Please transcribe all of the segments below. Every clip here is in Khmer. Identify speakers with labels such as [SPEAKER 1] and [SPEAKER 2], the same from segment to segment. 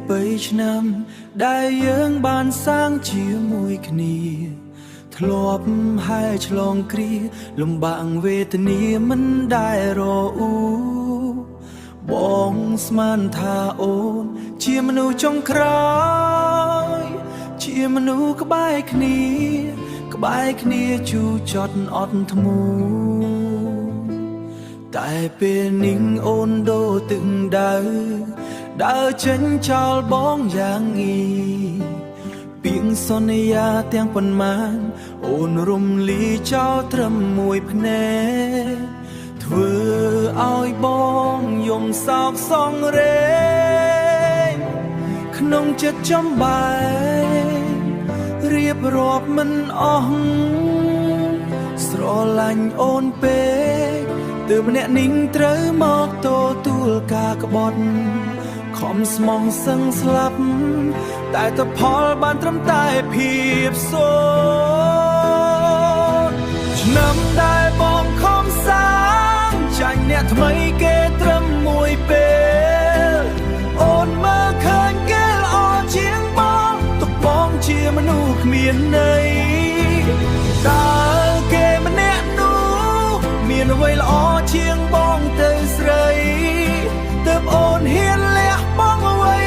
[SPEAKER 1] បីឆ្នាំដែលយើងបានសាងជាមួយគ្នាធ្លាប់ហើយឆ្លងគ្រាលំបាកវេទនាមិនដែលរអ៊ូបងស្មានថាអូនជាមនុស្សចុងក្រោយជាមនុស្សក្បែរគ្នាជូរចត់អត់ធ្មូតែពេលនេះអូនដូរទឹកដៅដើរចេញចោលបងយ៉ាងងីពាក្យសន្យាទាំងប៉ុន្មានអូនរំលីចោលត្រឹមមួយភ្នែកធ្វើឲ្យបងយំសោកសង្រេងក្នុងចិត្តចំបែករៀបរាប់មិនអស់ស្រឡាញ់អូនពេកទើបអ្នកនាងត្រូវមកទទួលការក្បត់ខំស្មោះសឹងស្លាប់តែតផលបានត្រឹមតែភាពសូន្យឆ្នាំដែលបងខំសាងចាញ់អ្នកថ្មីគេត្រឹមមួយពេលអូនមើលឃើញគេល្អជាងបងទុកបងជាមនុស្សគ្មានន័យតើគេម្នាក់នោះមានអ្វីល្អជាងបងទៅស្រីទើបអូនហ៊ានលះបង់អ្វី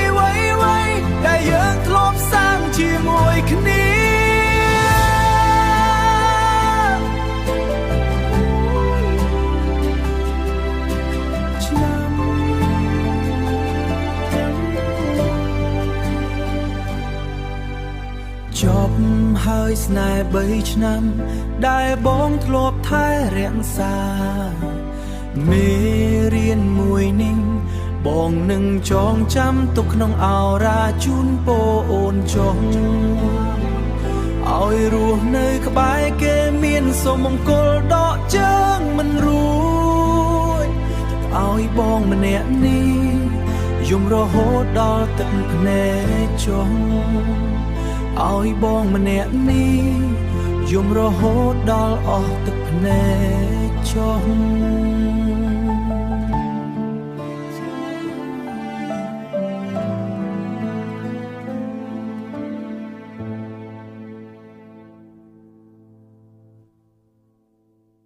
[SPEAKER 1] ដែលយើងធ្លាប់សាងជាមួយគ្នាចប់ហើយស្នេហ៍3ឆ្នាំដែលបងធ្លាប់ថែរក្សាមេរៀនមួយនេះបងនឹងចងចាំទុកក្នុងអរាជូនពរអូនចុងឲ្យរស់នៅក្បែរគេមានសុំមង្គលដកជើងមិនរួចឲ្យបងម្នាក់នេះយំរហូតដល់ទឹកភ្នែកចុងឲ្យបងម្នាក់នេះយំរហូតដល់អស់ទឹកភ្នែកចុង